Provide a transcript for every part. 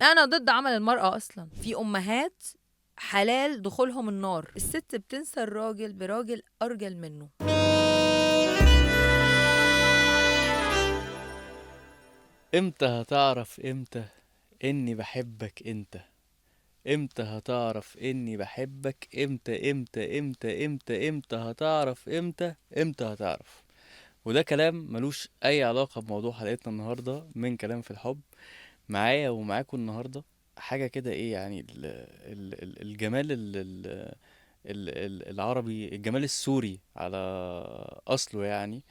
انا ضد عمل المرأة اصلا. في امهات حلال دخولهم النار، الست بتنسى الراجل براجل ارجل منه. امتى هتعرف امتى اني بحبك انت؟ امتى هتعرف اني بحبك؟ امتى هتعرف؟ امتى هتعرف؟ وده كلام ملوش اي علاقة بموضوع حلقتنا النهاردة من كلام في الحب. معايا ومعاكم النهاردة حاجة كده، ايه يعني الجمال العربي، الجمال السوري على اصله يعني.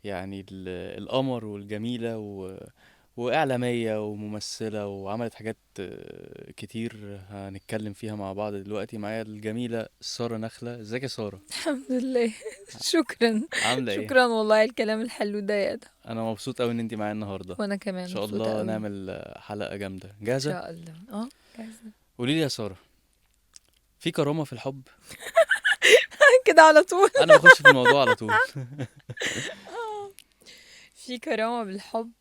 يعني القمر والجميلة وإعلامية وممثلة وعملت حاجات كتير هنتكلم فيها مع بعض دلوقتي. معايا الجميلة سارة نخلة. ازيك يا سارة؟ الحمد لله. شكرا. عاملة ايه؟ شكرا والله على الكلام الحلو ده يا ده. انا مبسوط قوي ان انتي معايا النهاردة. وانا ان كمان شاء مبسوطة الله قوي. نعمل حلقة جامدة. ان جاهزة؟ شاء الله جاهزة. قوليلي يا سارة، في كرامة في الحب؟ كده على طول. انا بخش في الموضوع على طول. في كرامة بالحب.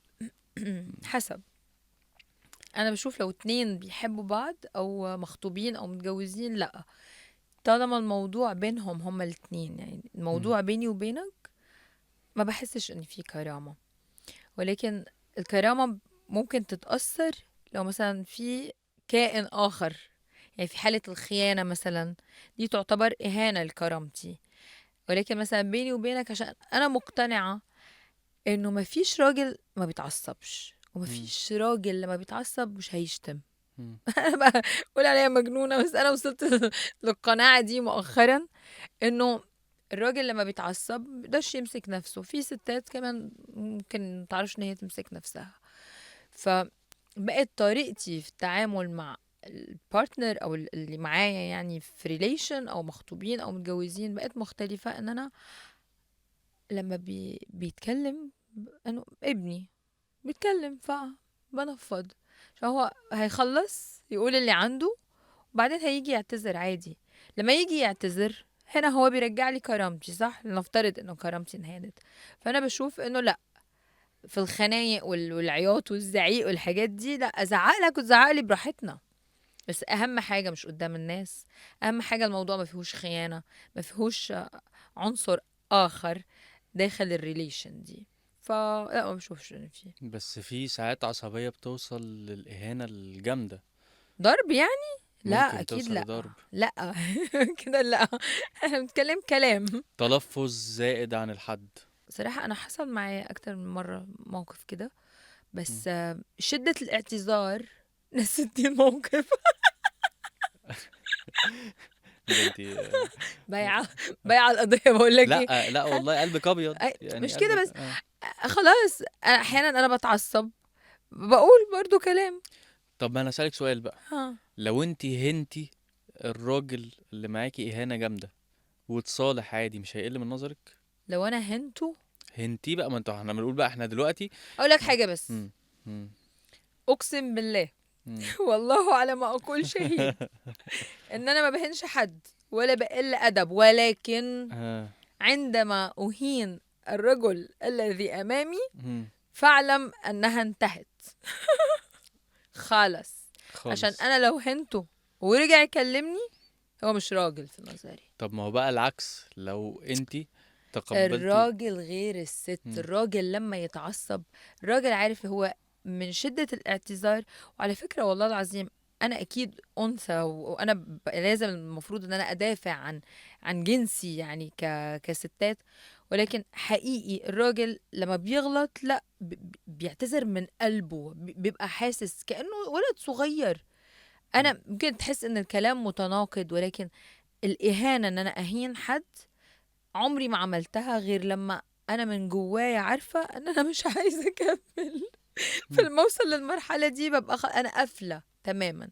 حسب. انا بشوف لو اتنين بيحبوا بعض او مخطوبين او متجوزين، لا، طالما الموضوع بينهم هما الاتنين، يعني مم. الموضوع بيني وبينك، ما بحسش ان في كرامة. ولكن الكرامة ممكن تتأثر لو مثلا في كائن آخر، يعني في حالة الخيانة مثلا، دي تعتبر إهانة لكرامتي. ولكن مثلا بيني وبينك، عشان أنا مقتنعة إنه مفيش راجل ما بيتعصبش، مم. ومفيش راجل لما بيتعصب مش هيشتم. مم. أنا بقى بقول عليها مجنونة، بس أنا وصلت للقناعة دي مؤخرا، إنه الراجل لما بيتعصب مبيقدرش يمسك نفسه. في ستات كمان ممكن متعرفش ان هي تمسك نفسها. فبقت طريقتي في التعامل مع البارتنر او اللي معايا، يعني في ريليشن او مخطوبين او متجوزين، بقت مختلفة. ان انا لما بيتكلم، انه ابني بيتكلم فبنفض، عشان هو هيخلص يقول اللي عنده، وبعدين هيجي يعتذر عادي. لما يجي يعتذر هنا هو بيرجع لي كرامتي، صح؟ لنفترض انه كرامتي انهانت. فانا بشوف انه لا، في الخنايق والعياط والزعيق والحاجات دي، لا، ازعق لك وتزعق لي براحتنا، بس اهم حاجه مش قدام الناس. اهم حاجه الموضوع ما فيهوش خيانه، ما فيهوش عنصر اخر داخل الريليشن دي. فلا، ما بشوفش ان فيه بس في ساعات عصبية بتوصل للإهانة الجامدة. ضرب يعني. لا ممكن اكيد توصل لا. لضرب. لا. كده لا. احنا بنتكلم كلام. تلفظ زائد عن الحد. صراحة انا حصل معايا اكتر من مرة موقف كده، مم. بس شدة الاعتذار نسيتني الموقف. ده انتي بايعة. بايعة القضية، بقول لك ايه. لا لا والله قلبك ابيض، يعني مش كده قلبك بس. خلاص، احيانا انا بتعصب، بقول برضو كلام. طب ما انا اسالك سؤال بقى. ها. لو انتي هنتي الراجل اللي معاكي اهانه جامده وتصالح عادي، مش هيقل من نظرك؟ لو انا هنتو، هنتي بقى، ما انتوا احنا بنقول بقى احنا دلوقتي. اقول لك حاجة بس. مم. مم. اقسم بالله، مم. والله على ما اقول شهيد، ان انا ما بهنش حد ولا بقل ادب، ولكن آه. عندما اهين الرجل الذي امامي، مم. فاعلم انها انتهت خالص. عشان خالص. انا لو هنته ورجع يكلمني، هو مش راجل في نظري. طب ما هو بقى العكس، لو انتي تقبلتي. الراجل غير الست. مم. الراجل لما يتعصب، الراجل عارف هو من شدة الاعتذار. وعلى فكرة والله العظيم، انا اكيد انثى، وانا لازم المفروض ان انا ادافع عن جنسي، يعني كستات. ولكن حقيقي الراجل لما بيغلط، لا، بيعتذر من قلبه، بيبقى حاسس كأنه ولد صغير. مم. انا ممكن تحس ان الكلام متناقض، ولكن الاهانة ان انا اهين حد، عمري ما عملتها غير لما انا من جوايا عارفة ان انا مش عايزة اكمل. مم. فلما اوصل للمرحلة دي ببقى انا قافلة تماما.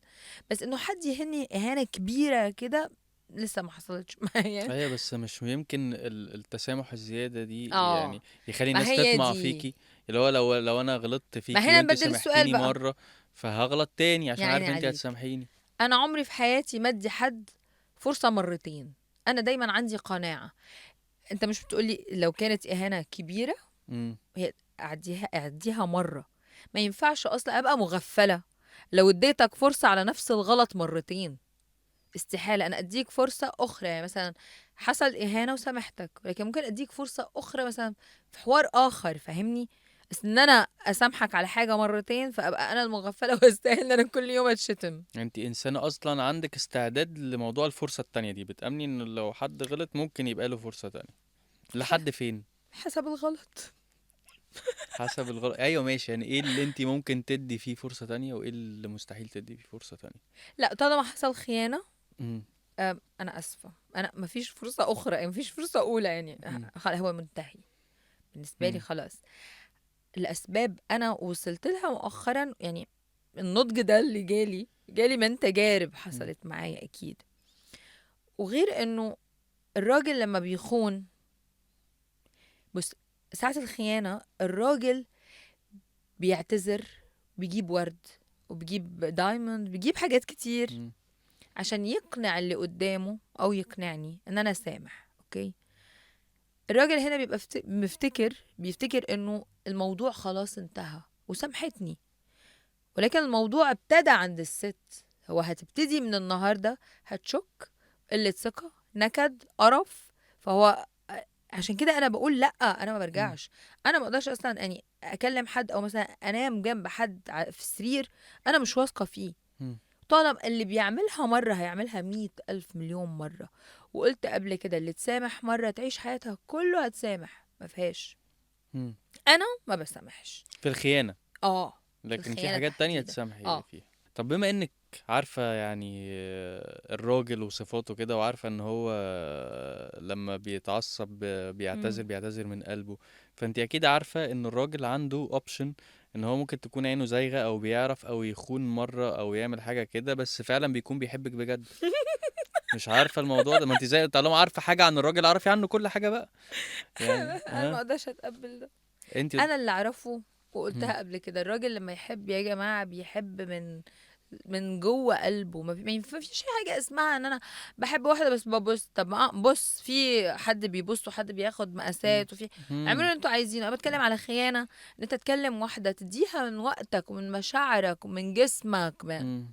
بس انه حد يهني اهانة كبيرة كده، لسه ما حصلتش معايا. ايوه، بس مش ممكن التسامح الزيادة دي اه، يعني يخلي ما الناس هي تطمع دي. فيكي. اللي هو لو انا غلطت ما فيكي هنا وانت نبدل السؤال سامحتيني بقى. مرة، فهغلط تاني عشان يا عيني عارف انت عليك. هتسامحيني. انا عمري في حياتي ما ادي حد فرصة مرتين. انا دايما عندي قناعة. انت مش بتقولي لو كانت اهانة كبيرة، امم. هي اعديها اعديها مرة. ما ينفعش اصلا ابقى مغفلة، لو اديتك فرصة على نفس الغلط مرتين، استحالة أنا أديك فرصة أخرى. يعني مثلا حصل إهانة وسامحتك، ولكن ممكن أديك فرصة أخرى مثلا في حوار آخر، فاهمني؟ بس إن أنا أسامحك على حاجة مرتين فأبقى أنا المغفلة واستاهل إن أنا كل يوم أتشتم. انت انسانة اصلا عندك استعداد لموضوع الفرصة التانية دي، بتأمني ان لو حد غلط ممكن يبقى له فرصة تانية. لحد فين؟ حسب الغلط. حسب الغلط، ايوه ماشي. يعني ايه اللي انت ممكن تدي فيه فرصة تانية وايه اللي مستحيل تدي فيه فرصة تانية؟ لا طالما حصل خيانة، امم. أنا آسفة، أنا مفيش فرصة أخرى، يعني مفيش فرصة أولى، يعني امم. هو منتهي بالنسبة لي امم. خلاص. الأسباب أنا وصلت لها مؤخرا، يعني النضج ده اللي جالي من تجارب امم. حصلت معايا أكيد. وغير إنه الراجل لما بيخون، بص، ساعة الخيانة الراجل بيعتذر، بيجيب ورد وبيجيب دايموند، بيجيب حاجات كتير امم. عشان يقنع اللي قدامه أو يقنعني إن أنا سامح. أوكي، الراجل هنا بيبقى بيفتكر إنه الموضوع خلاص انتهى وسامحتني، ولكن الموضوع ابتدى عند الست. هو هتبتدي من النهاردة هتشك، قلة ثقة، نكد، قرف. فهو عشان كده انا بقول لا، انا ما امم. برجعش. انا ما اقدرش اصلا يعني اكلم حد او مثلا انام جنب حد في السرير انا مش واثقة فيه. امم. طالما اللي بيعملها مرة هيعملها 100,000 مليون مرة. وقلت قبل كده اللي تسامح مرة تعيش حياتها كله هتسامح، ما فيهاش. امم. انا ما بسامحش. في الخيانة. اه، في لكن في الخيانة حاجات تانية تحديدا. تسامحي اه. فيها. طب بما انك عارفة يعني الراجل وصفاته كده، وعارفة ان هو لما بيتعصب مم. بيعتذر من قلبه، فانت اكيد عارفة ان الراجل عنده اوبشن ان هو ممكن تكون عينه زايغة او بيعرف او يخون مرة او يعمل حاجة كده، بس فعلا بيكون بيحبك بجد. مش عارفة الموضوع ده؟ ما انت زي طالما عارفة حاجة عن الراجل عارفي عنه كل حاجة بقى. يعني انا ما اقدرش اتقبل ده. انت. انا اللي اعرفه مم. وقلتها قبل كده، الراجل لما يحب يا جماعه بيحب من جوه قلبه. ما فيش حاجه اسمها ان انا بحب واحده بس ببص. طب ما بص، في حد بيبص وحد بياخد مم. مقاسات، وفي اعملوا مم. اللي انتوا عايزينه. انا بتكلم على خيانه، ان انت تكلم واحده تديها من وقتك ومن مشاعرك ومن جسمك مم.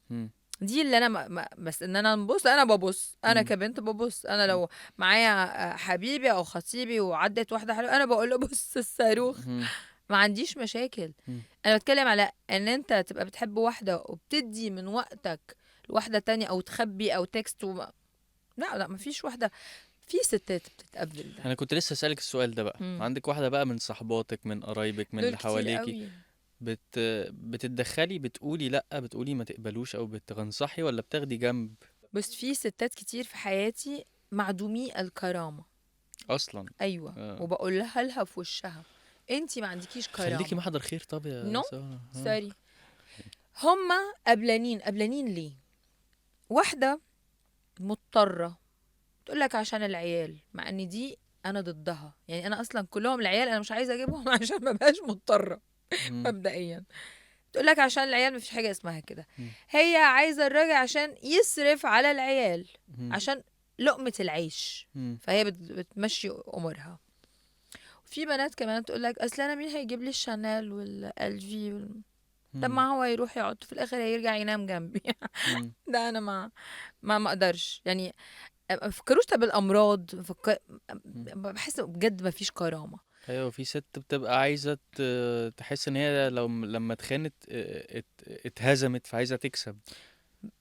مم. دي اللي انا بس ان انا نبص، انا ببص، انا مم. كبنت ببص. انا لو معايا حبيبي او خطيبي وعدت واحده حلوه انا بقول له بص الصاروخ، مم. ما عنديش مشاكل. مم. انا بتكلم على ان انت تبقى بتحب واحده وبتدي من وقتك لواحده تانية، او تخبي او تكست لا لا، مفيش واحده. في ستات بتتقبل ده. انا كنت لسه اسالك السؤال ده بقى. مم. عندك واحده بقى من صحباتك، من قرايبك، من دول اللي كتير حواليكي، قوي. بت بتتدخلي، بتقولي لا، بتقولي ما تقبلوش، او بتنصحي، ولا بتاخدي جنب بس في ستات كتير في حياتي معدومي الكرامه. اصلا؟ ايوه، آه. وبقول لها في وشها انتي ما عندكيش خليكي كرامه. محضر خير. طب يا نو، سارة سوري. هما قبلانين ليه؟ واحده مضطره تقول لك عشان العيال، مع ان دي انا ضدها. يعني انا اصلا كلهم العيال انا مش عايزه اجيبهم عشان ما بقاش مضطره مم. مبدئيا. تقول لك عشان العيال، مفيش حاجه اسمها كده. مم. هي عايزه الراجل عشان يصرف على العيال، مم. عشان لقمه العيش، مم. فهي بتمشي امورها. وفي بنات كمان تقول لك اصل انا مين هيجيب لي الشانيل والال في طب مم. ما هو يروح يقعد في الاخر هيرجع ينام جنبي. مم. ده انا ما اقدرش يعني. ما فكروش طب الامراض مم. بحس بجد ما فيش كرامه. ايوه، في ست بتبقى عايزه تحس ان هي لو لما اتخانت اتهزمت، فعايزه تكسب.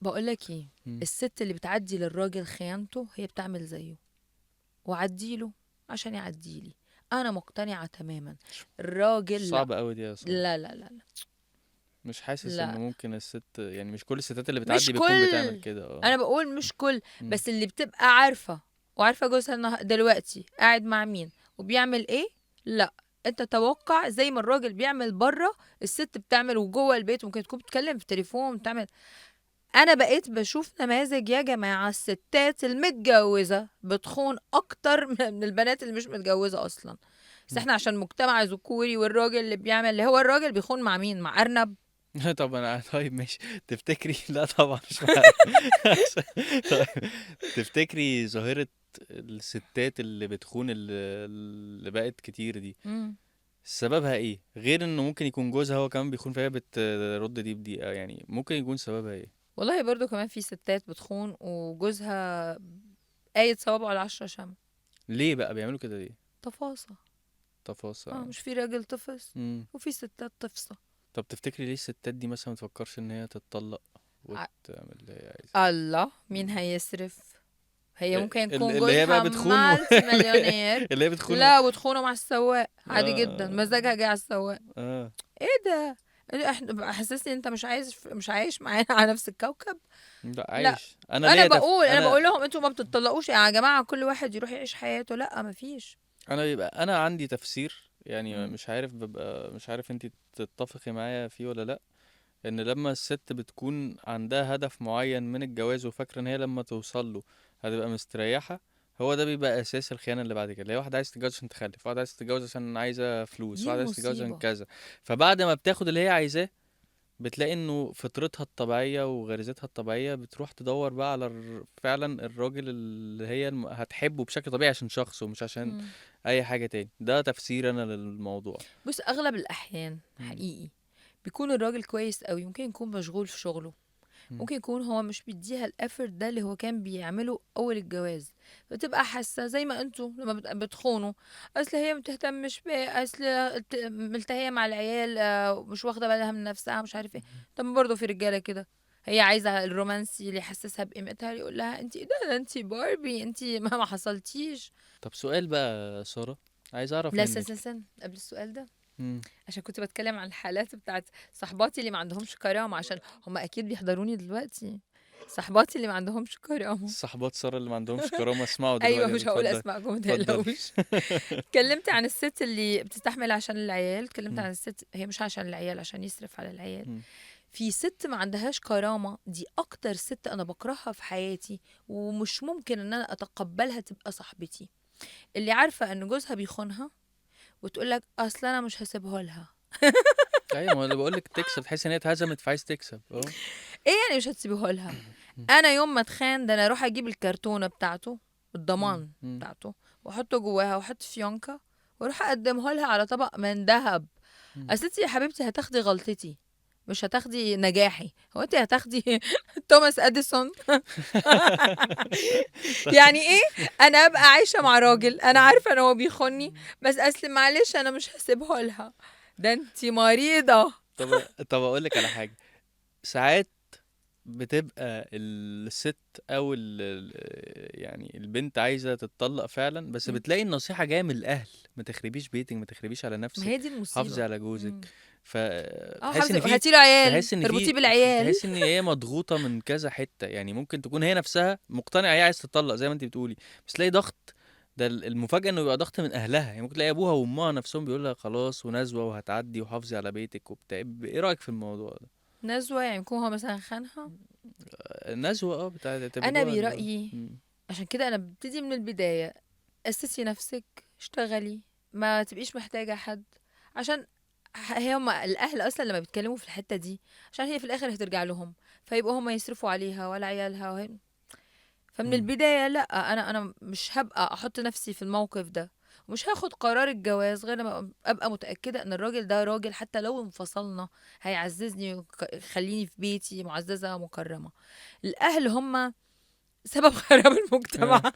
بقول لك ايه، مم. الست اللي بتعدي للراجل خيانته هي بتعمل زيه، وعديله عشان يعديلي. انا مقتنعه تماما. الراجل لا. صعبه قوي دي يا سارة. لا لا لا لا, مش حاسس ان لا. ممكن الست، يعني مش كل الستات اللي مش بتعدي بتكون بتعمل كل، كده. اه. انا بقول مش كل، مم. بس اللي بتبقى عارفه وعارفه جوزها دلوقتي قاعد مع مين وبيعمل ايه. لا، انت توقع زي ما الراجل بيعمل بره الست بتعمل، وجوه البيت ممكن تكون بتتكلم في تليفون بتعمل. انا بقيت بشوف نماذج يا جماعه، الستات المتجوزه بتخون اكتر من البنات اللي مش متجوزه اصلا. بس مم. احنا عشان مجتمع ذكوري، والراجل اللي بيعمل اللي هو الراجل بيخون مع مين؟ مع ارنب. طب انا طيب ماشي. تفتكري لا طبعا مش مع طيب، تفتكري ظاهرة الستات اللي بتخون اللي بقت كتير دي، مم. سببها ايه غير انه ممكن يكون جوزها هو كمان بيخون فيها بترد دي بدقيقة؟ يعني ممكن يكون سببها ايه؟ والله برضو كمان في ستات بتخون وجوزها قايد صوابعه على 10 شمع. ليه بقى بيعملوا كده ليه؟ تفاصة. تفاصيل. مش في راجل تفص امم. وفي ستات تفصى. طب تفتكري ليه الستات دي مثلا متفكرش ان هي تتطلق ع- وتعمل اللي هي عايزة؟ الله، مين هيصرف؟ هي ممكن يكون اللي هي بقى جوزها بتخون مالتي اللي هي مليونير. اللي هي بتخون. لا، وتخونه مع السواق عادي جدا، اه. مزاجها جاي على السواق. اه. ايه ده؟ احنا حسسني انت مش عايش معانا على نفس الكوكب. لا لا، عايش انا ليا انا انا بقول لهم انتوا ما بتطلقوش يا جماعه، كل واحد يروح يعيش حياته. لا، مفيش. انا بيبقى انا عندي تفسير، يعني مم. مش عارف، ببقى مش عارف انتي تتفقي معايا فيه ولا لا. ان لما الست بتكون عندها هدف معين من الجواز وفاكره ان هي لما توصل له هتبقى مستريحه، هو ده بيبقى اساس الخيانه اللي بعد كده. اللي هي واحده عايزه تتجوز عشان تخلف، واحده عايزه تتجوز عشان عايزه فلوس، دي واحده عايزه تتجوز عشان المصيبه. كذا. فبعد ما بتاخد اللي هي عايزاه بتلاقي انه فطرتها الطبيعيه وغريزتها الطبيعيه بتروح تدور بقى على فعلا الراجل اللي هي هتحبه بشكل طبيعي عشان شخصه مش عشان مم. اي حاجه تاني. ده تفسير انا للموضوع. بص، اغلب الاحيان مم. حقيقي بيكون الراجل كويس قوي، ممكن يكون مشغول في شغله، مم. ممكن يكون هو مش بيديها الافورت ده اللي هو كان بيعمله اول الجواز. فتبقى حاسه زي ما انتوا لما بتخونوا، اصل هي متهتمش بيه، اصل ملتهيه مع العيال، مش واخده بالها من نفسها، مش عارف ايه. طب ما برضه في رجاله كده، هي عايزه الرومانسي اللي يحسسها بقيمتها، يقول لها انت ايه ده انت باربي، انت ما حصلتيش. طب سؤال بقى يا ساره، عايز اعرف لا، منك. قبل السؤال ده، مم. عشان كنت بتكلم عن الحالات بتاعت صحباتي اللي ما عندهمش كرامة، عشان هم اكيد بيحضروني دلوقتي. صحباتي اللي ما عندهمش كرامة. صحبات سارة اللي ما عندهمش كرامة اسمعوا ايوه، دلوقتي. مش هقول اتفضل. اسمائكم، ما اتفضل. تقلقوش. اتكلمت عن الست اللي بتستحمل عشان العيال، اتكلمت مم. عن الست هي مش عشان العيال، عشان يصرف على العيال. مم. في ست ما عندهاش كرامة، دي اكتر ست انا بكرهها في حياتي، ومش ممكن ان انا اتقبلها تبقى صاحبتي. اللي عارفة ان جوزها بيخونها وتقولك اصل انا مش هسيبها لها. ايوه، ما انا بقول لك تكسب، تحس ان هي اتهزمت فعايز تكسب. اه. ايه يعني مش هتسيبه لها؟ انا يوم ما اتخان ده انا اروح اجيب الكرتونه بتاعته، مم. الضمان مم. بتاعته، واحطه جواها واحط فيونكه، واروح اقدمه لها على طبق من ذهب. مم. اصل انتي يا حبيبتي هتاخدي غلطتي، مش هتاخدي نجاحي. هو انت هتاخدي توماس اديسون؟ يعني ايه؟ انا ابقى عايشه مع راجل انا عارفه ان هو بيخوني، بس اصل معلش انا مش هسيبه لها. ده انتي مريضه. طب اقول لك على حاجة. ساعات بتبقى الست او يعني البنت عايزة تتطلق فعلا، بس مم. بتلاقي النصيحة جاية من الاهل: ما تخربيش بيتك، ما تخربيش على ما نفسك، هي دي حافظي المصيبه. على جوزك. مم. اه، فتحس ان حافظه، في هاتيله عيال، تحس ان اربطيه في بالعيال. تحس ان هي مضغوطة من كذا حتة. يعني ممكن تكون هي نفسها مقتنعة هي عايز تتطلق زي ما انت بتقولي، بس تلاقي ضغط. ده المفاجأة انه يبقى ضغط من اهلها. يعني ممكن تلاقي ابوها وامها نفسهم بيقول لها خلاص ونزوة وهتعدي وحافظي على بيتك وبتاع. ايه رأيك في الموضوع ده؟ نزوة يعني يكون هو مثلا خانها. النزوة انا تعتبروها برأيي، مم. عشان كده انا ببتدي من البداية: اسسي نفسك، اشتغلي، ما تبقيش محتاجة حد. عشان هما الاهل اصلا لما بيتكلموا في الحتة دي، عشان هي في الاخر هترجع لهم، فيبقوا هما يصرفوا عليها ولا عيالها فمن مم. البداية لا، انا مش هبقى احط نفسي في الموقف ده، ومش هاخد قرار الجواز غير لما ابقى متأكدة ان الراجل ده راجل، حتى لو انفصلنا هيعززني ويخليني في بيتي معززة مكرمة. الاهل هم سبب خراب المجتمع. آه.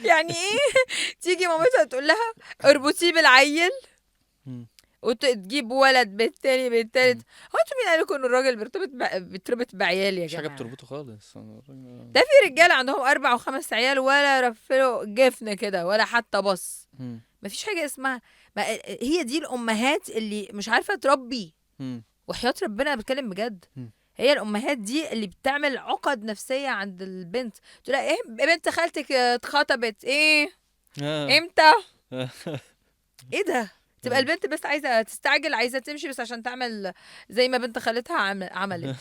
يعني ايه؟ تيجي مامتها تقول لها اربطيه بالعيل، مم. وتجيب ولد بالتاني بالتالت. مم. هو انتوا مين قالكوا ان الراجل بيتربط بعيال يا مفيش حاجة جماعه؟ بتربطه خالص. ده في رجاله عندهم 4 و5 عيال ولا رفلوا جفن كده ولا حتى بص. مم. مفيش حاجه اسمها. ما هي دي الامهات اللي مش عارفه تربي. مم. وحياة ربنا انا بتكلم بجد. مم. هي الامهات دي اللي بتعمل عقد نفسيه عند البنت. تقول لها ايه بنت خالتك اتخطبت ايه؟ آه. امتى؟ آه. ايه ده؟ تبقى آه. البنت بس عايزه تستعجل، عايزه تمشي بس عشان تعمل زي ما بنت خالتها عملت.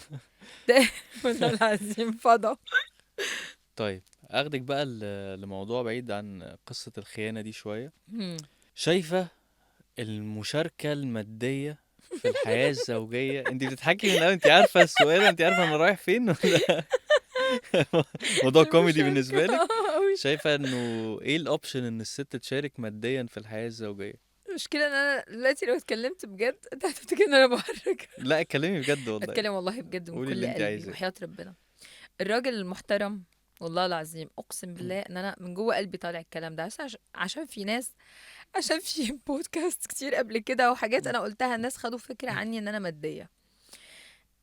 ده والله العظيم فضا. طيب اخدك بقى لموضوع بعيد عن قصة الخيانة دي شوية. هم. شايفة المشاركة المادية في الحياة الزوجية؟ انت بتضحكي من اول، انت عارفة السؤال، انت عارفة انا رايح فين ولا؟ موضوع كوميدي المشاركة بالنسبة لك. شايفة انه ايه الاوبشن ان الست تشارك ماديا في الحياة الزوجية؟ المشكله ان انا دلوقتي لو اتكلمت بجد انت هتفتكر ان انا بهرج. لا اتكلمي بجد والله. اتكلم والله بجد من قولي اللي كل انت قلبي عايزاه. وحياة ربنا. الراجل المحترم، والله العظيم اقسم بالله ان انا من جوه قلبي طالع الكلام ده، عشان في ناس، عشان في بودكاست كتير قبل كده وحاجات انا قلتها الناس خدوا فكرة عني ان انا مادية.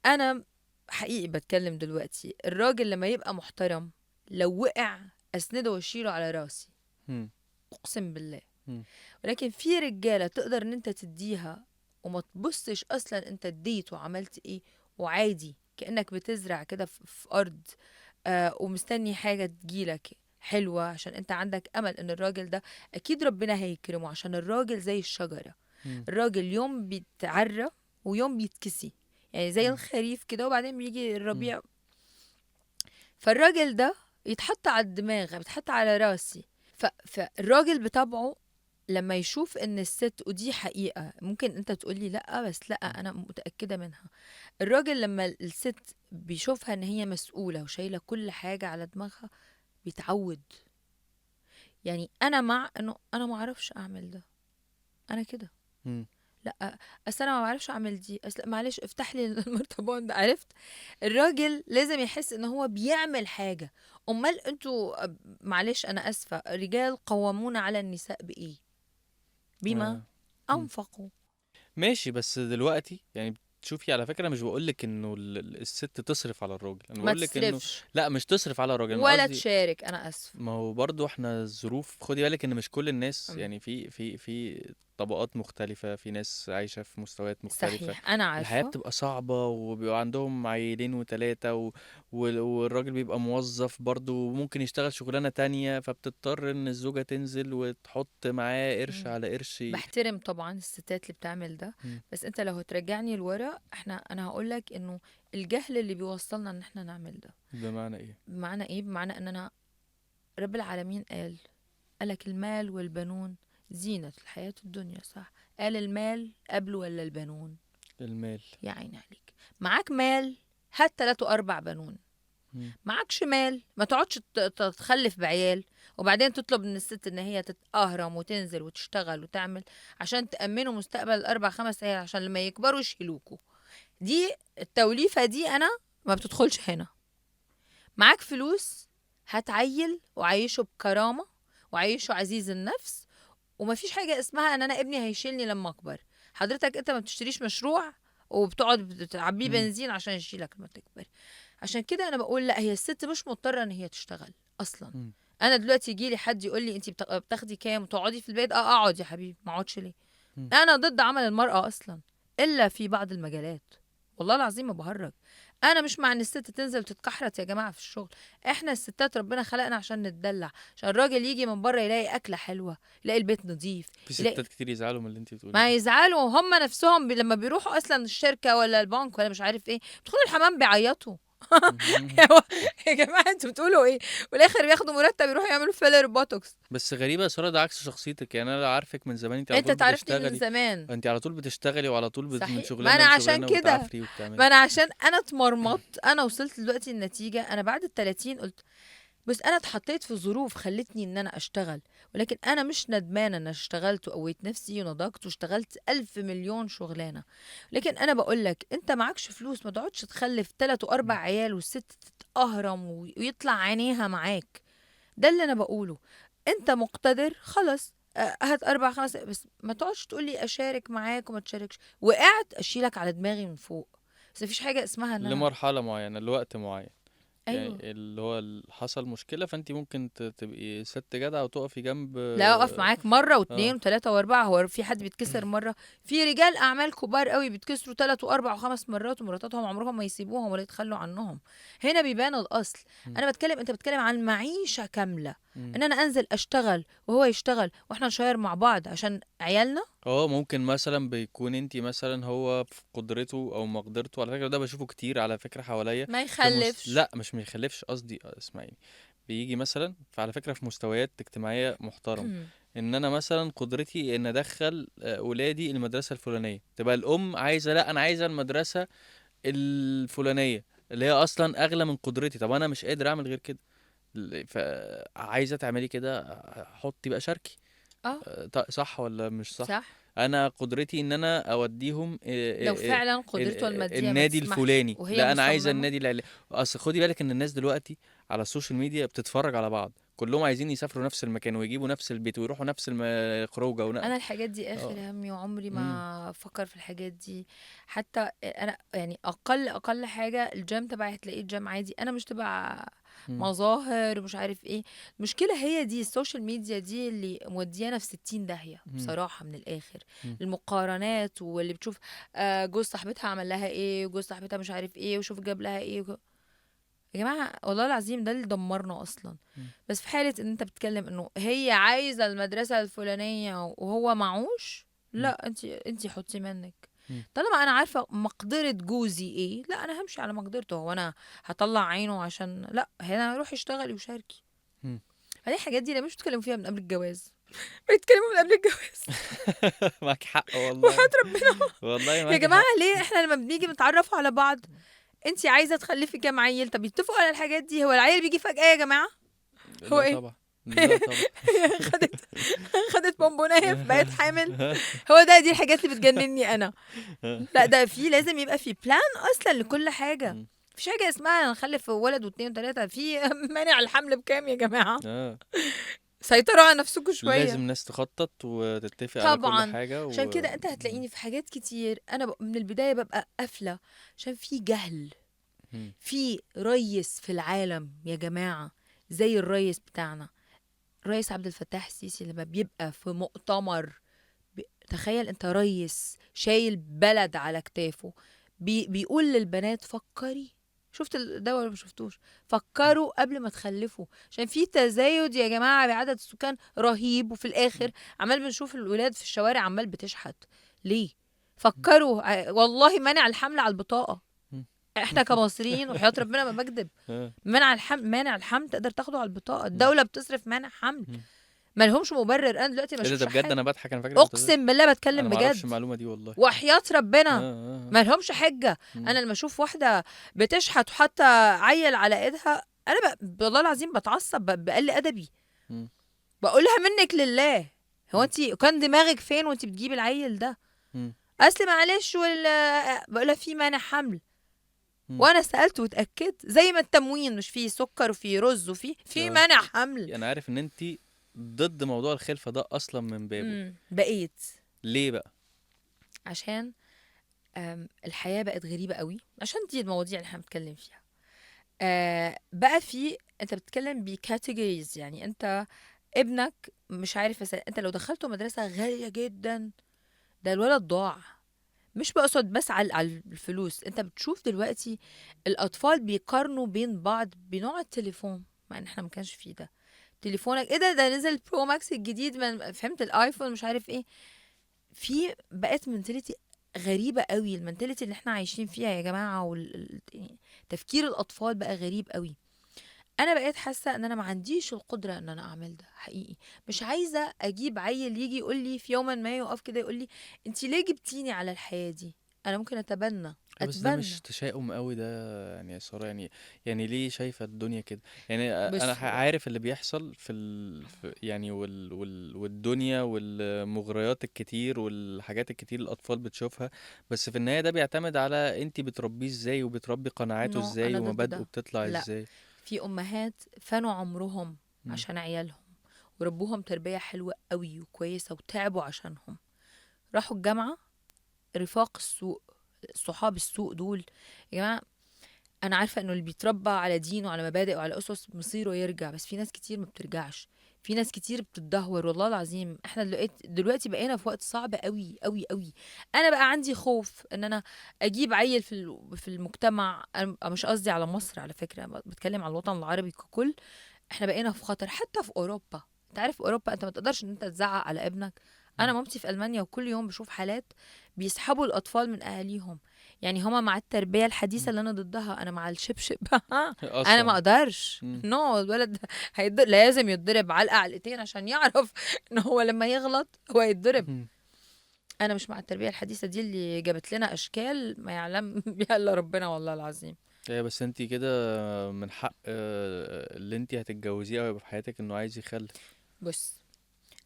انا حقيقي بتكلم دلوقتي، الراجل لما يبقى محترم لو وقع اسنده واشيله على راسي، مم. اقسم بالله. مم. ولكن في رجالة تقدر ان انت تديها وما تبصش اصلا انت اديت وعملت ايه، وعادي كأنك بتزرع كده في ارض، ومستني حاجة تجيلك حلوة، عشان انت عندك امل ان الراجل ده اكيد ربنا هيكرمه، عشان الراجل زي الشجرة، مم. الراجل يوم بيتعرى ويوم بيتكسي، يعني زي مم. الخريف كده وبعدين بيجي مم. الربيع. فالراجل ده يتحط على الدماغ، بيتحط على راسي. فالراجل بطبعه لما يشوف ان الست، ودي حقيقة ممكن انت تقولي لا بس لا مم. انا متأكدة منها، الراجل لما الست بيشوفها ان هي مسؤولة وشايلة كل حاجة على دماغها بيتعود. يعني انا مع انه انا ما اعرفش اعمل ده، انا كده مم. لا، اصل انا ما بعرفش اعمل دي، اصل معلش افتح لي المرتبان ده، عرفت؟ الراجل لازم يحس ان هو بيعمل حاجة. امال انتوا معلش انا اسفة، الرجال قوامون على النساء بايه؟ بما آه. مم. انفقوا. ماشي، بس دلوقتي يعني شوفي، على فكرة مش بقولك انه الست تصرف على الراجل، انا ما بقولك انه تصرفش لا مش تصرف على الراجل، انا ولا قصدي تشارك، انا اسفة. ما هو برضو احنا الظروف، خدي بالك ان مش كل الناس، أم. يعني في طبقات مختلفة، في ناس عايشة في مستويات مختلفة. صحيح انا الحياة عارفة. بتبقى صعبة وبيبقى عندهم عيلين وتلاتة والراجل بيبقى موظف برضو وممكن يشتغل شغلانة تانية، فبتضطر ان الزوجة تنزل وتحط معاه قرش مم. على قرش. بحترم طبعا الستات اللي بتعمل ده، مم. بس انت لو هترجعني لورا، انا هقولك انه الجهل اللي بيوصلنا ان احنا نعمل ده. بمعنى ايه؟ بمعنى ايه؟ بمعنى اننا رب العالمين قالك المال والبنون زينة الحياة الدنيا، صح؟ قال المال قبل ولا البنون؟ المال. يا عيني عليك. معاك مال هات 3 و4 بنون، مم. معكش مال ما تقعدش تتخلف بعيال وبعدين تطلب من الست ان هي تتأهرم وتنزل وتشتغل وتعمل عشان تأمنوا مستقبل ال4 5 عيال عشان لما يكبروا يشيلوكوا. دي التوليفة دي انا ما بتدخلش هنا. معاك فلوس هتعيل وعيشه بكرامة وعيشه عزيز النفس، ومفيش حاجة اسمها ان انا ابني هيشيلني لما اكبر. حضرتك انت ما بتشتريش مشروع وبتقعد بتعبيه مم. بنزين عشان يشيلك لما تكبر. عشان كده انا بقول لا، هي الست مش مضطرة ان هي تشتغل اصلا. مم. انا دلوقتي يجي لي حد يقول لي انت بتاخدي كام وتقعدي في البيت، اقعد يا حبيبي، ما اقعدش ليه؟ مم. انا ضد عمل المرأة اصلا الا في بعض المجالات، والله العظيم ما بهرج. انا مش مع ان الست تنزل وتتكحرت يا جماعه في الشغل. احنا الستات ربنا خلقنا عشان نتدلع، عشان الراجل يجي من بره يلاقي اكله حلوه، يلاقي البيت نظيف، في يلاقي. ستات كتير يزعلوا من اللي انت بتقوليه ما ده. يزعلوا هم نفسهم لما بيروحوا اصلا الشركه ولا البنك ولا مش عارف ايه، بيدخلوا الحمام بيعيطوا. مم. يا جماعه انتوا بتقولوا ايه؟ والاخر بياخدوا مرتب يروحوا يعملوا فيلر بوتوكس. بس غريبة يا سارة، ده عكس شخصيتك، يعني انا عارفك من زمان، انت على انت طول تعرفني من بتشتغلي. زمان. انت على طول بتشتغلي وعلى طول من صحيح، ما شغلانة انا عشان لشغلانة كده، وبتعافري ما وبتعملي. انا عشان انا اتمرمطت، انا وصلت دلوقتي النتيجه، انا بعد ال30 قلت بس انا اتحطيت في ظروف خلتني ان انا اشتغل، ولكن انا مش ندمانه ان اشتغلت وقويت نفسي ونضجت واشتغلت 1000 مليون شغلانه. لكن انا بقول لك انت معكش فلوس ما تقعدش تخلف 3 و4 مم. عيال والست تتأهرم ويطلع عينيها معاك. ده اللي انا بقوله. انت مقتدر خلاص، هات 4 5، بس ما تقعدش تقولي اشارك معاك وما تشاركش، وقعت اشيلك على دماغي من فوق. بس مفيش حاجه اسمها ان انا. لمرحلة معينة، لوقت معين. يعني ايوه. اللي هو حصل مشكلة، فانت ممكن تبقي ست جدعة وتقفي جنب. لا اقف معاك مره اه. واثنين وثلاثه واربعه، هو في حد بيتكسر مره؟ في رجال اعمال كبار قوي بيتكسروا 3 و4 و5 مرات ومراتاتهم عمرهم ما يسيبوهم ولا يتخلوا عنهم. هنا بيبان الاصل. مم. انا بتكلم، انت بتتكلم عن معيشه كامله، مم. ان انا انزل اشتغل وهو يشتغل واحنا نشير مع بعض عشان عيالنا. اه ممكن مثلا بيكون انت مثلا هو في قدرته او مقدرته، على فكرة ده بشوفه كتير على فكرة حواليا. ما يخلفش. لا مش ما يخلفش، قصدي اسمعيني. بيجي مثلا على فكرة في مستويات اجتماعية محترمة، ان انا مثلا قدرتي ان ادخل ولادي المدرسة الفلانية، تبقى الام عايزة لا انا عايزة المدرسة الفلانية اللي هي اصلا اغلى من قدرتي، طب انا مش قادر اعمل غير كده. فعايزه تعملي كده، حطي بقى شاركي. اه صح ولا مش صح؟ صح. انا قدرتي ان انا اوديهم لو فعلا قدرته المادية ما النادي تسمحش الفلاني، وهي لا انا عايزه مصممة. النادي اصل خدي بالك ان الناس دلوقتي على السوشيال ميديا بتتفرج على بعض، كلهم عايزين يسافروا نفس المكان ويجيبوا نفس البيت ويروحوا نفس الخروجه انا الحاجات دي اخر اه. همي وعمري امم. ما افكر في الحاجات دي. حتى انا يعني اقل حاجه الجيم تبعي هتلاقيه الجيم عادي، انا مش تبع امم. مظاهر ومش عارف ايه. المشكله هي دي السوشيال ميديا دي اللي موديانا في 60 داهيه امم. بصراحه من الاخر. امم. المقارنات واللي بتشوف جوز صاحبتها عمل لها ايه وجوز صاحبتها مش عارف ايه وشوف جاب لها ايه يا جماعة والله العظيم ده اللي دمرنا أصلا. امم. بس في حالة إن أنت بتتكلم إنه هي عايزة المدرسة الفلانية وهو معوش، امم. لا انتي حطي منك. امم. طالما أنا عارفة مقدرة جوزي إيه، لا أنا همشي على مقدرته. هو أنا هطلع عينه عشان لا؟ هنا روحي اشتغلي وشاركي. امم. هذه الحاجات دي لا مش بتتكلموا فيها من قبل الجواز، بيتكلموا من قبل الجواز. معاك حق والله. وحياة ربنا والله يا معاك جماعة حق. ليه احنا لما بنيجي نتعرف على بعض انتي عايزة تخلفي كام عيل؟ طب يتفقوا على الحاجات دي. هو العيل بيجي فجأة يا جماعة؟ هو لا ايه؟ طبعا. لا طبعا. هي خدت بونبونايه بقت حامل؟ هو دي الحاجات اللي بتجنني انا. لا ده في لازم يبقى في بلان اصلا لكل حاجه. مم. مفيش حاجه اسمها نخلف ولد واثنين وثلاثه. في مانع الحمل بكام يا جماعه؟ اه. سيطروا على نفسكم شويه. لازم ناس تخطط وتتفق على كل طبعا. حاجة عشان كده انت مم. هتلاقيني في حاجات كتير انا من البدايه ببقى قافله عشان في جهل. مم. في ريس في العالم يا جماعه زي الريس بتاعنا الرئيس عبد الفتاح السيسي لما بيبقى في مؤتمر. تخيل انت ريس شايل بلد على كتافه بيقول للبنات فكري. شفت ده ولا ما شفتوش؟ فكروا قبل ما تخلفوا عشان في تزايد يا جماعة بعدد السكان رهيب، وفي الآخر عمال بنشوف الولاد في الشوارع عمال بتشحت. ليه؟ فكروا والله منع الحمل على البطاقة. مم. احنا كمصريين وحياة ربنا ما بكذب، اه. مانع الحمل تقدر تاخده على البطاقة. مم. الدولة بتصرف مانع حمل. مم. ما لهمش مبرر. انا دلوقتي ما ايه ده اشوفش بجد؟ انا حاجة. بضحك، انا فاكرك بتهزر. اقسم بالله انا بتكلم ما اعرفش بجد المعلومة دي والله. وحياة اه. ربنا اه. ما لهمش حجة. مم. انا لما اشوف واحدة بتشحت وحتى عيل على ايدها انا والله العظيم بتعصب، بقل ادبي. مم. بقولها منك لله. هو مم. انت كان دماغك فين وانت بتجيبي العيل ده؟ مم. اصل معلش بقولها في مانع حمل. مم. وانا سالت واتاكدت زي ما التموين مش فيه سكر وفيه رز وفيه اه. مانع حمل. انا عارف ان انت ضد موضوع الخلفة ده اصلا من بابه. بقيت ليه بقى؟ عشان الحياه بقت غريبه قوي. عشان دي المواضيع اللي احنا بنتكلم فيها. بقى في انت بتتكلم بكاتيجوريز. يعني انت ابنك مش عارف مثلا انت لو دخلته مدرسه غاليه جدا ده الولد ضاع. مش بقصد بس على الفلوس. انت بتشوف دلوقتي الاطفال بيقارنوا بين بعض بنوع التليفون، مع ان احنا ما كانش فيه ده. تليفونك ايه ده نزل برو ماكس الجديد من فهمت الايفون مش عارف ايه. في بقت منتاليتي غريبة قوي. المنتاليتي اللي احنا عايشين فيها يا جماعة تفكير الأطفال بقى غريب قوي. أنا بقيت حاسة إن أنا ما عنديش القدرة إن أنا أعمل ده حقيقي. مش عايزة أجيب عيل يجي يقول لي في يوما ما يقف كده يقول لي أنتي ليه جبتيني على الحياة دي؟ أنا ممكن بس ده أتبنى. مش تشاؤم قوي ده يعني يا سارة؟ يعني ليه شايفة الدنيا كده؟ يعني انا بس عارف اللي بيحصل يعني والدنيا والمغريات الكتير والحاجات الكتير اللي الاطفال بتشوفها، بس في النهاية ده بيعتمد على انتي بتربيه ازاي وبتربي قناعاته نو ازاي أنا ضد ومبادئه ده. بتطلع لا ازاي. في أمهات فانوا عمرهم مم. عشان عيالهم وربوهم تربية حلوة قوي وكويسة وتعبوا عشانهم. راحوا الجامعة رفاق السوق صحاب السوق دول يا جماعة. أنا عارفة إنه اللي بيتربى على دين وعلى مبادئ وعلى أسس مصيره يرجع، بس في ناس كتير ما بترجعش. في ناس كتير بتتدهور. والله العظيم احنا دلوقتي بقينا في وقت صعب قوي قوي قوي. انا بقى عندي خوف ان انا اجيب عيل في المجتمع. أنا مش قصدي على مصر على فكرة، أنا بتكلم على الوطن العربي ككل. احنا بقينا في خطر حتى في اوروبا. انت عارف في اوروبا انت ما تقدرش ان انت تزعق على ابنك. انا مم. مامتي في المانيا وكل يوم بشوف حالات بيسحبوا الاطفال من اهاليهم. يعني هما مع التربيه الحديثه مم. اللي انا ضدها. انا مع الشبشب انا ما اصلا. اقدرش مم. نو الولد لازم يتضرب علقه علقتين عشان يعرف ان هو لما يغلط هو يتضرب. مم. انا مش مع التربيه الحديثه دي اللي جابت لنا اشكال ما يعلم بها الا ربنا والله العظيم. ايه بس انتي كده من حق اللي انتي هتتجوزيه او يبقى في حياتك انه عايز يخلف. بص،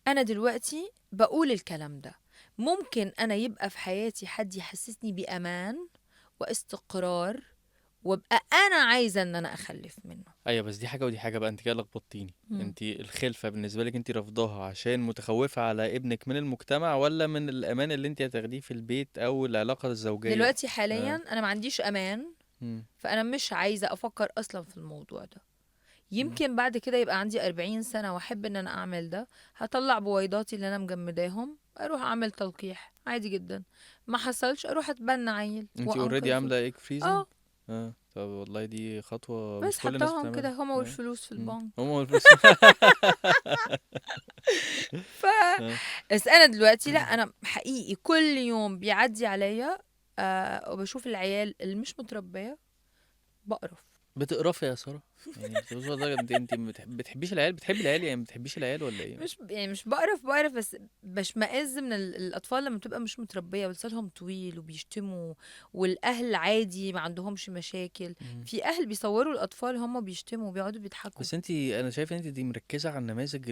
انا دلوقتي بقول الكلام ده، ممكن انا يبقى في حياتي حد يحسسني بامان واستقرار وابقى انا عايزه ان انا اخلف منه. ايوه بس دي حاجه ودي حاجه بقى، انت كده لخبطتيني. مم. انت الخلفه بالنسبه لك انت رافضاها عشان متخوفه على ابنك من المجتمع ولا من الامان اللي انت هتاخديه في البيت او العلاقه الزوجيه؟ دلوقتي حاليا اه. انا ما عنديش امان، مم. فانا مش عايزه افكر اصلا في الموضوع ده. مم. يمكن بعد كده يبقى عندي 40 سنه واحب ان انا اعمل ده، هطلع بويضاتي اللي انا مجمداهم اروح اعمل تلقيح عادي جدا، ما حصلش اروح اتبنى عيل انت اوريدي وانقذه. عامله ايج فريزنج؟ اه، اه طب والله دي خطوه بس مش كل الناس حطاهم بتعملها. كده هما اه. والفلوس في مم. البنك. هم والفلوس. ف اه. بس انا دلوقتي لا، انا حقيقي كل يوم بيعدي عليا وبشوف العيال اللي مش متربيه بقرف. بتقرفي يا ساره؟ يعني بتوصل لدرجه انت بتحبيش العيال؟ بتحبي العيال يعني ما بتحبيش العيال ولا ايه؟ مش يعني مش بقرف بس بشمئز من الاطفال لما تبقى مش متربيه ولسانهم طويل وبيشتموا، والاهل عادي ما عندهمش مشاكل. مم. في اهل بيصوروا الاطفال هم بيشتموا وبيقعدوا بيضحكوا. بس انتي انا شايف ان انت دي مركزه على النماذج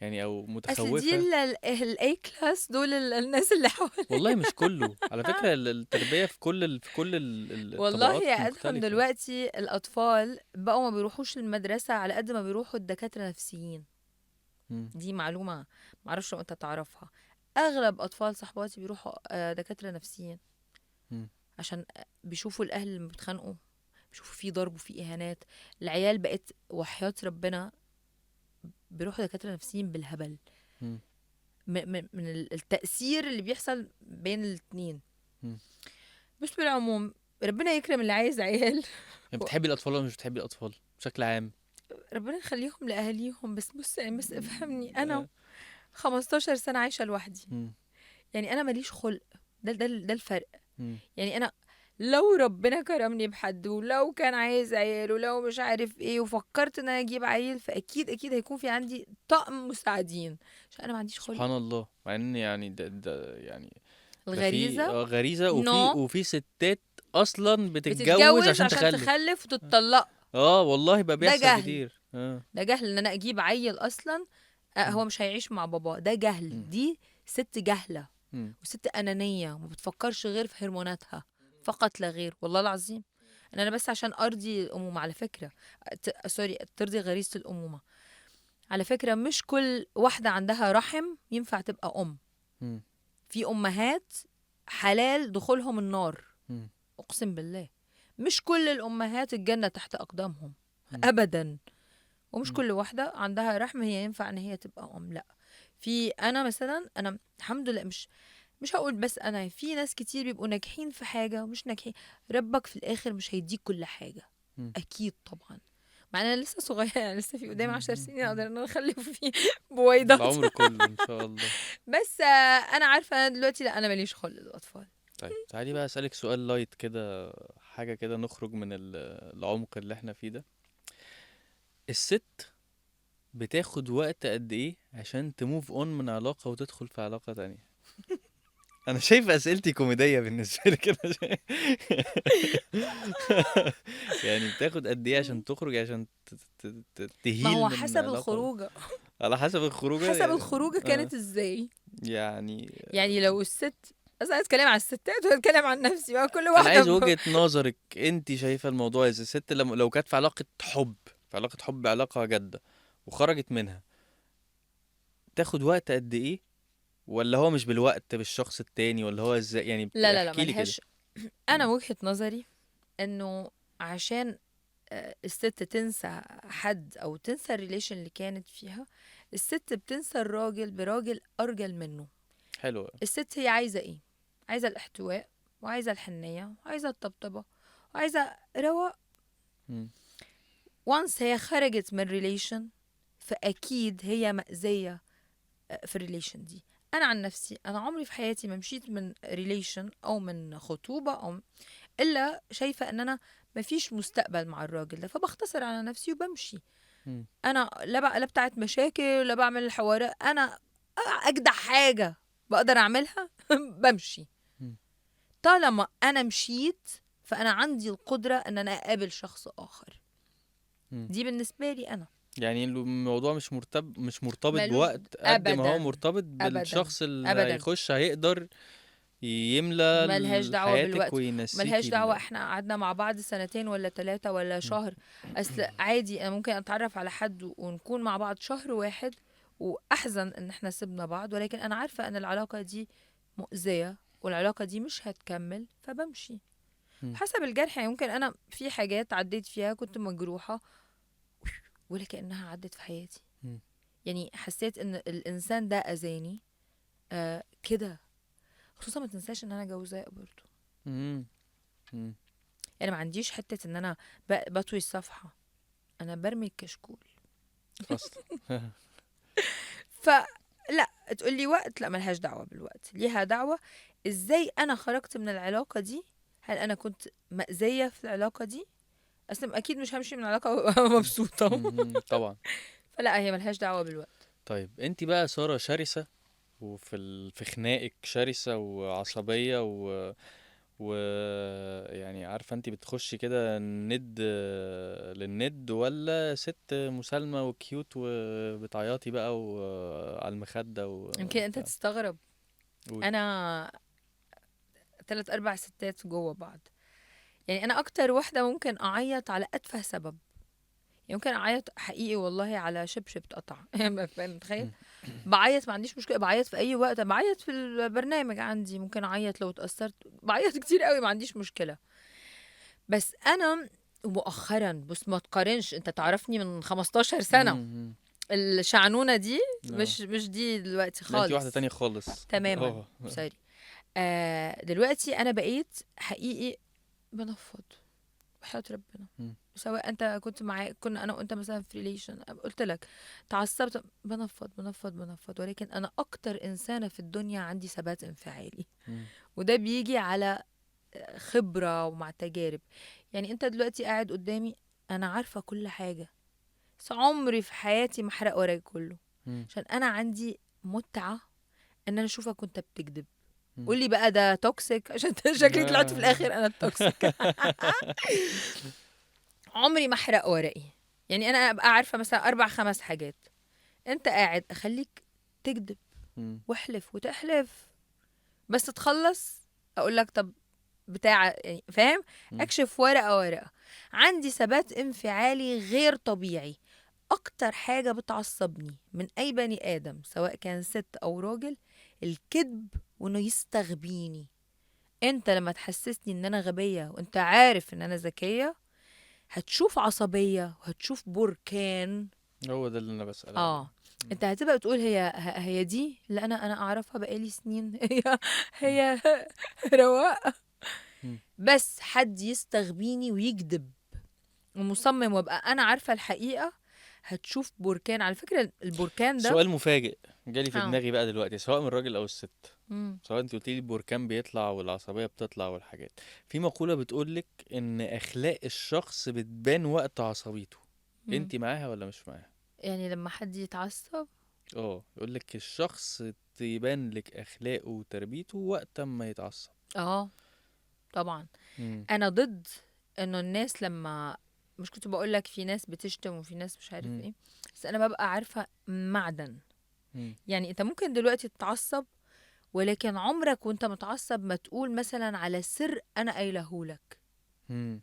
يعني او اصل دي متخوفه. الاي كلاس دول الناس اللي حواليا. والله مش كله على فكره، التربيه في كل والله الطبقات يا ادهم مختلفه. دلوقتي الاطفال بقوا ما بيروحوش المدرسه على قد ما بيروحوا الدكاتره نفسيين. مم. دي معلومه معرفش لو انت تعرفها. اغلب اطفال صحباتي بيروحوا دكاتره نفسيين، مم. عشان بيشوفوا الاهل لما بيتخانقوا، بيشوفوا في ضرب وفي اهانات. العيال بقت وحياة ربنا بيروحوا دكاتره نفسيين بالهبل، مم. من التأثير اللي بيحصل بين الاتنين. مم. بس بالعموم ربنا يكرم اللي عايز عيال. يعني بتحبي الاطفال ولا مش بتحبي الاطفال بشكل عام؟ ربنا يخليهم لأهاليهم. بس بص يعني، بس افهمني، أنا آه. 15 سنة عايشة لوحدي، مم. يعني أنا ماليش خلق. ده الفرق. مم. يعني أنا لو ربنا كرمني بحد ولو كان عايز عيال ولو مش عارف ايه وفكرت ان انا اجيب عيل، فاكيد اكيد هيكون في عندي طقم مساعدين، عشان انا ما عنديش خلق. سبحان الله، مع ان يعني ده يعني ده في الغريزة غريزه، وفي نو وفي ستات اصلا بتتجوز بتتجوز عشان عشان تخلف. تخلف وتتطلق. اه والله بقى ده بيحصل جهل. كتير. اه. ده جهل ان انا اجيب عيل اصلا مم. هو مش هيعيش مع باباه. ده جهل. مم. دي ست جهلة مم. وست أنانية وما بتفكرش غير في هرموناتها فقط لا غير، والله العظيم. انا بس عشان ارضي الامومه على فكره، سوري، ترضي غريزه الامومه. على فكره مش كل واحده عندها رحم ينفع تبقى ام. مم. في امهات حلال دخولهم النار، مم. اقسم بالله. مش كل الامهات الجنه تحت اقدامهم مم. ابدا. ومش مم. كل واحده عندها رحم هي ينفع ان هي تبقى ام. لا، في انا مثلا، انا الحمد لله مش هقول بس انا، في ناس كتير بيبقوا ناجحين في حاجه ومش ناجحين. ربك في الاخر مش هيديك كل حاجه، مم. اكيد طبعا. مع ان انا لسه صغيره، يعني لسه في قدامي 10 مم. سنين اقدر مم. ان انا اخلف فيه بويضات. العمر كله ان شاء الله. بس انا عارفه انا دلوقتي لا، انا ماليش خلق للاطفال. طيب تعالي بقى اسالك سؤال لايت كده، حاجه كده نخرج من العمق اللي احنا فيه ده. الست بتاخد وقت قد ايه عشان تموف اون من علاقه وتدخل في علاقه تانية؟ انا شايف اسئلتي كوميديه بالنسبه لي كده. يعني بتاخد قد ايه عشان تخرج، عشان ما تهيل هو من حسب علاقه؟ الخروجه. على حسب الخروجه حسب يعني. الخروجه اه. كانت ازاي. يعني يعني لو الست، بس انا اتكلم عن الستات واتكلم عن نفسي بقى كل انا واحده عايز وجهة نظرك، انت شايفه الموضوع ازاي؟ الست لو كانت في علاقه حب، علاقه جاده وخرجت منها، تاخد وقت قد ايه؟ ولا هو مش بالوقت بالشخص التاني، ولا هو ازاي يعني؟ لا لا لا احكي لي كده. ملهاش. انا وجهة نظري انه عشان الست تنسى حد او تنسى الريليشن اللي كانت فيها، الست بتنسى الراجل براجل ارجل منه. حلو. الست هي عايزة ايه؟ عايزة الاحتواء وعايزة الحنية وعايزة الطبطبة وعايزة رواق. مم. وانس هي خرجت من ريليشن فاكيد هي مأذية في الريليشن دي. انا عن نفسي انا عمري في حياتي ما مشيت من ريليشن او من خطوبة او الا شايفة ان انا مفيش مستقبل مع الراجل ده، فبختصر على نفسي وبمشي. مم. انا لا بتاعت مشاكل ولا بعمل الحوارات. انا اجدع حاجة بقدر اعملها بمشي. مم. طالما انا مشيت فانا عندي القدره ان انا اقابل شخص اخر. مم. دي بالنسبه لي انا. يعني الموضوع مش مرتبط ملوش بوقت قد ما هو ابدا مرتبط ابدا بالشخص اللي ابدا. هيخش هيقدر يملى ملهاش دعوه حياتك بالوقت، ملهاش وينسيكي دعوه احنا قعدنا مع بعض 2 ولا 3 ولا مم. شهر. اصل عادي انا ممكن اتعرف على حد ونكون مع بعض شهر واحد واحزن ان احنا سيبنا بعض، ولكن انا عارفه ان العلاقه دي مؤذيه والعلاقه دي مش هتكمل فبمشي. مم. حسب الجرح، يعني ممكن انا في حاجات عديت فيها كنت مجروحه ولكنها عدت في حياتي. مم. يعني حسيت ان الانسان ده اذاني كده. خصوصا ما تنساش ان انا جوزاء برضو. مم. مم. يعني ما عنديش حته ان انا بطوي الصفحه، انا برمي الكشكول. اصلا فلا تقولي وقت، لا ملهاش دعوه بالوقت، ليها دعوه ازاي انا خرجت من العلاقه دي. هل انا كنت مأذيه في العلاقه دي؟ اصلا اكيد مش همشي من العلاقه وأبقى مبسوطه. طبعا. فلا هي ملهاش دعوه بالوقت. طيب انت بقى سارة شرسة، في خناقك شرسة وعصبية و يعني عارفة انت بتخشي كده ند للند، ولا ست مسالمة وكيوت وبتعيطي بقى وعلى المخدة يمكن انت وبتاع؟ تستغرب، قولي. انا 3 4 ستات جوه بعض. يعني انا اكتر واحده ممكن اعيط على اتفه سبب. يعني ممكن اعيط حقيقي والله على شبشب اتقطع. فاهم متخيل؟ مم. بعيط ما عنديش مشكله، بعيط في اي وقت، بعيط في البرنامج عندي، ممكن اعيط لو اتاثرت، بعيط كتير قوي ما عنديش مشكله. بس انا مؤخرا، بص ما تقارنش، انت تعرفني من 15 سنه، مم. الشعنونه دي اه، مش دي دلوقتي لا انت واحدة خالص. تانية خالص. تماما. اه. سوري. دلوقتي انا بقيت حقيقي بنفض وحياة ربنا. مم. سواء انت كنت معايا، كنا انا وانت مثلا في ريليشن، قلت لك تعصبت، بنفض، ولكن انا اكتر انسانه في الدنيا عندي ثبات انفعالي. مم. وده بيجي على خبره ومع تجارب. يعني انت دلوقتي قاعد قدامي، انا عارفه كل حاجه، بس عمري في حياتي ما احرق وراك كله، مم. عشان انا عندي متعه ان انا اشوفك وانت بتكذب. مم. قولي بقى ده توكسيك عشان شكلي طلعت في الاخر انا التوكسيك. عمري ما احرق ورقي. يعني انا ابقى عارفه مثلا 4 5 حاجات، انت قاعد اخليك تكذب مم. واحلف وتحلف، بس تخلص اقول لك طب بتاع، يعني فاهم؟ مم. اكشف ورقه ورقه. عندي ثبات انفعالي غير طبيعي. اكتر حاجه بتعصبني من اي بني ادم سواء كان ست او راجل الكذب، وانه يستغبيني. انت لما تحسسني ان انا غبيه وانت عارف ان انا ذكيه، هتشوف عصبيه وهتشوف بركان. هو ده اللي انا بسأل عليه. اه مم. انت هتبقى بتقول هي دي اللي انا اعرفها بقالي سنين. مم. هي رواق. مم. بس حد يستغبيني ويكذب ومصمم وابقى انا عارفه الحقيقه، هتشوف بركان. على فكره البركان ده سؤال مفاجئ جالي في اه دماغي بقى دلوقتي، سواء من الراجل او الست. مم. سواء انت قلت لي البركان بيطلع والعصبيه بتطلع والحاجات، في مقوله بتقولك ان اخلاق الشخص بتبان وقت عصبيته. مم. انت معاها ولا مش معاها؟ يعني لما حد يتعصب، اه، يقولك الشخص تبان لك اخلاقه وتربيته وقت ما يتعصب. اه طبعا مم. انا ضد انه الناس لما، مش كنت بقول لك في ناس بتشتم وفي ناس مش عارف مم. ايه، بس انا ببقى عارفه معدن. مم. يعني انت ممكن دلوقتي تتعصب، ولكن عمرك وانت متعصب ما تقول مثلا على سر انا قايلهولك. مم.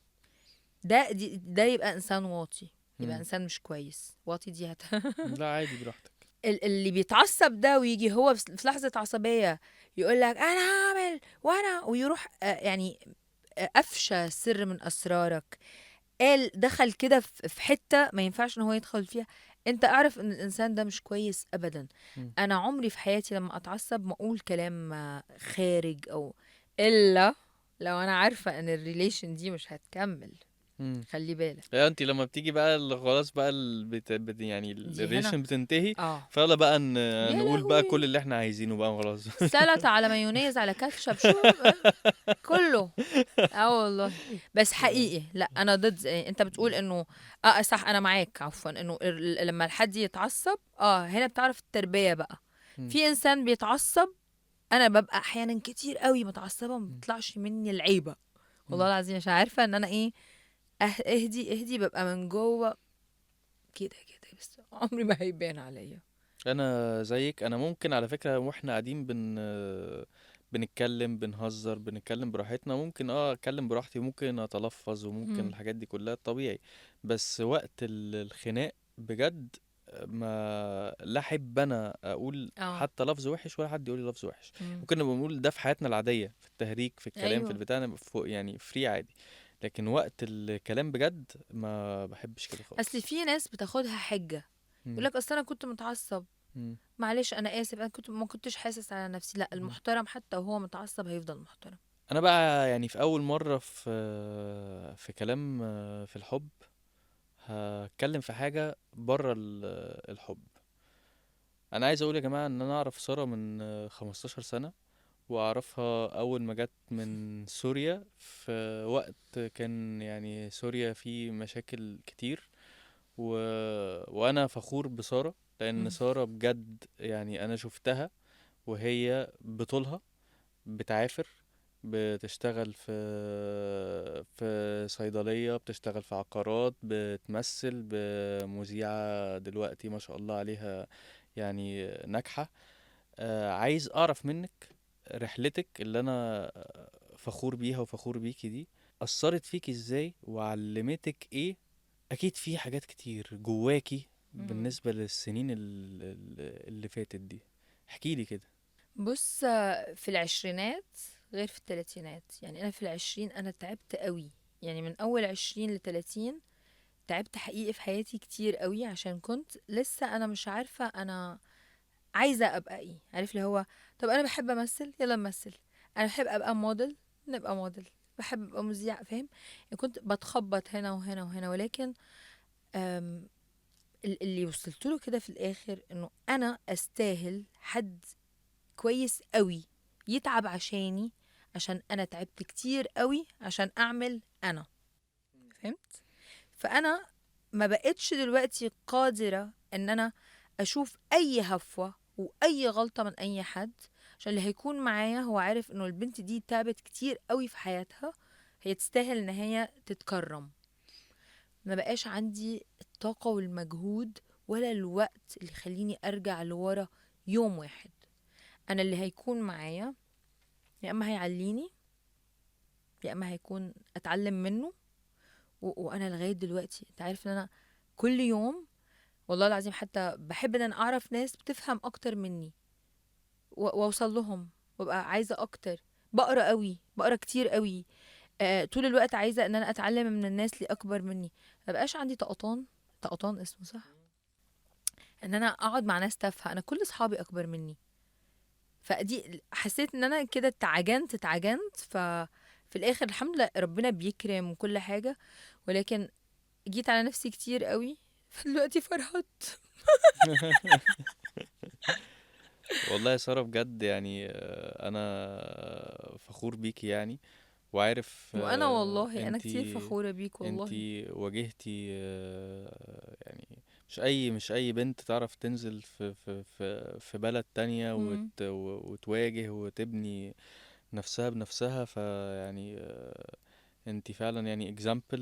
ده يبقى انسان واطي، يبقى مم. انسان مش كويس. واطي دي لا عادي براحتك. اللي بيتعصب ده ويجي هو في لحظة عصبية يقول لك انا هعمل وانا، ويروح يعني افشى سر من اسرارك، قال دخل كده في حتة ما ينفعش ان هو يدخل فيها. انت اعرف ان الانسان ده مش كويس ابدا. مم. انا عمري في حياتي لما اتعصب ما اقول كلام خارج او، الا لو انا عارفة ان الريليشن دي مش هتكمل. مم. خلي بالك. لا انت لما بتيجي بقى خلاص بقى يعني دي هنا الريليشن بتنتهي، اه فيلا بقى يا نقول بقى كل لهوي، اللي احنا عايزينه بقى خلاص. سلطة على مايونيز على كاتشب، شو كله. اه والله. بس حقيقي لا انا ضد. انت بتقول انه صح، انا معاك عفوا انه لما الحد يتعصب هنا بتعرف التربية بقى. مم. في انسان بيتعصب، انا ببقى احيانا كتير قوي متعصبة ما مم. بتطلعش مني العيبة، والله مم. العظيم مش عارفه ان انا ايه. اهدي ببقى من جوه كده كده، بس عمري ما هيبان عليا. انا زيك، انا ممكن على فكرة واحنا قاعدين بنتكلم بنهزر بنتكلم براحتنا، ممكن اتكلم براحتي، وممكن اتلفظ، وممكن مم. الحاجات دي كلها طبيعي. بس وقت الخناق بجد، ما لا احب انا اقول اه. حتى لفظ وحش، ولا حد يقول لي لفظ وحش. مم. ممكن نبقى بنقول ده في حياتنا العادية، في التهريج، في الكلام، في ايوه. البتاع، نبقى فوق يعني فري عادي. لكن وقت الكلام بجد ما بحبش كده اصل خالص. في ناس بتاخدها حجه، يقول مم. لك اصل انا كنت متعصب، مم. معلش انا اسف، انا ما كنتش حاسس على نفسي. لا، مم. المحترم حتى وهو متعصب هيفضل محترم. انا بقى يعني في اول مره في كلام في الحب، هتكلم في حاجه بره الحب. انا عايز اقول يا جماعه ان انا اعرف ساره من 15 سنه، واعرفها اول ما جت من سوريا، في وقت كان يعني سوريا فيه مشاكل كتير. و... وانا فخور بساره، لان مم. ساره بجد يعني انا شفتها وهي بطولها بتعافر، بتشتغل في صيدلية، بتشتغل في عقارات، بتمثل بمذيعة دلوقتي ما شاء الله عليها، يعني ناجحة. عايز أعرف منك رحلتك اللي أنا فخور بيها وفخور بيكي دي، أثرت فيكي إزاي وعلمتك إيه؟ أكيد في حاجات كتير جواكي مم. بالنسبة للسنين اللي فاتت دي، احكيلي كده. بص، في العشرينات غير في التلاتينات. يعني انا في العشرين انا تعبت قوي، يعني من اول 20 ل30 تعبت حقيقي في حياتي كتير قوي، عشان كنت لسه انا مش عارفة انا عايزة ابقى ايه. عارف اللي هو، طب انا بحب امثل، يلا نمثل. انا بحب ابقى موديل، نبقى موديل. بحب ابقى مذيع، فاهم؟ يعني كنت بتخبط هنا وهنا وهنا، ولكن أم اللي وصلت له كده في الاخر انه انا استاهل حد كويس قوي يتعب عشاني، عشان انا تعبت كتير قوي عشان اعمل انا. فهمت؟ فانا ما بقتش دلوقتي قادرة ان انا اشوف اي هفوة واي غلطة من اي حد، عشان اللي هيكون معايا هو عارف انه البنت دي تعبت كتير قوي في حياتها، هي تستاهل ان هي تتكرم. ما بقاش عندي الطاقة والمجهود ولا الوقت اللي يخليني ارجع لورا يوم واحد. انا اللي هيكون معايا يا اما هيعليني، يا اما هيكون اتعلم منه. وانا لغايه دلوقتي انت عارف ان انا كل يوم والله العظيم حتى بحب ان انا اعرف ناس بتفهم اكتر مني، واوصل لهم، وابقى عايزه اكتر. بقرا قوي، بقرا كتير قوي. طول الوقت عايزه ان انا اتعلم من الناس اللي اكبر مني. ما بقاش عندي طقطان. طقطان اسمه صح؟ ان انا اقعد مع ناس تافهه. انا كل اصحابي اكبر مني، فدي حسيت ان انا كده اتعجنت. في الاخر الحمد لله ربنا بيكرم وكل حاجه، ولكن جيت على نفسي كتير قوي. فدلوقتي فرهدت. والله يا سارة بجد يعني انا فخور بيكي يعني، وعارف وانا والله انا كتير انتي فخوره بيك والله. انتي واجهتي يعني مش اي بنت تعرف تنزل في بلد تانية مم. وتواجه وتبني نفسها بنفسها، فيعني انتي فعلا يعني example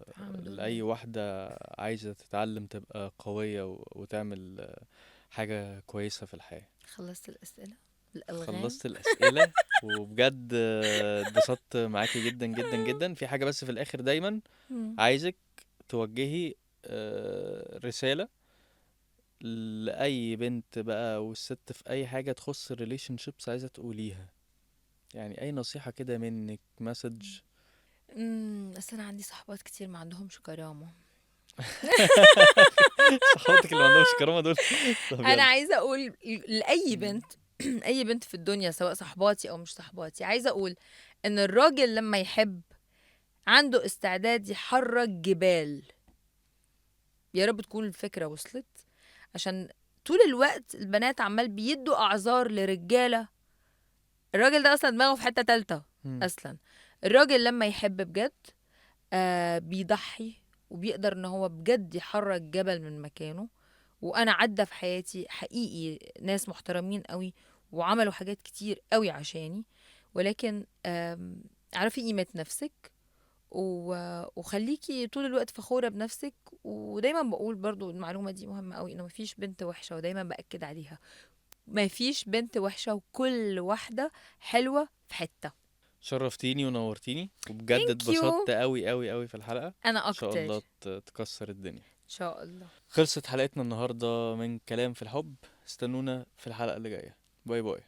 الحمد لأي لله. واحدة عايزة تتعلم تبقى قوية وتعمل حاجة كويسة في الحياة. خلصت الاسئله، الالغام. خلصت الأسئلة، وبجد اتبسطت معاكي جدا جدا جدا. في حاجة بس في الآخر دايما مم. عايزك توجهي رسالة لأي بنت بقى والست في أي حاجة تخص الريليشن شيبس، عايزة تقوليها يعني أي نصيحة كده منك، مسج. بس انا عندي صحبات كتير ما عندهمش كرامه. صحابتك اللي ما عندهمش كرامة دول؟ طب انا يلا. عايزه اقول لاي مم. بنت اي بنت في الدنيا سواء صحباتي او مش صحباتي، عايزه اقول ان الراجل لما يحب عنده استعداد يحرك جبال. يا رب تكون الفكرة وصلت. عشان طول الوقت البنات عمال بيدوا اعذار لرجالة. الراجل ده اصلا دماغه في حتة تالتة. مم. اصلا الراجل لما يحب بجد بيضحي، وبيقدر ان هو بجد يحرك جبل من مكانه. وانا عدى في حياتي حقيقي ناس محترمين قوي، وعملوا حاجات كتير قوي عشاني. ولكن اعرفي قيمة نفسك وخليكي طول الوقت فخورة بنفسك. ودايما بقول برضو المعلومة دي مهمة قوي، انه مفيش بنت وحشة، ودايما بأكد عليها، مفيش بنت وحشة، وكل واحدة حلوة في حتة. شرفتيني ونورتيني، وبجد ثانك اتبسطت يو. قوي قوي قوي في الحلقة. انا ان شاء اكتر. الله تكسر الدنيا. ان شاء الله. خلصت حلقتنا النهاردة من كلام في الحب. استنونا في الحلقة اللي جاية. باي باي.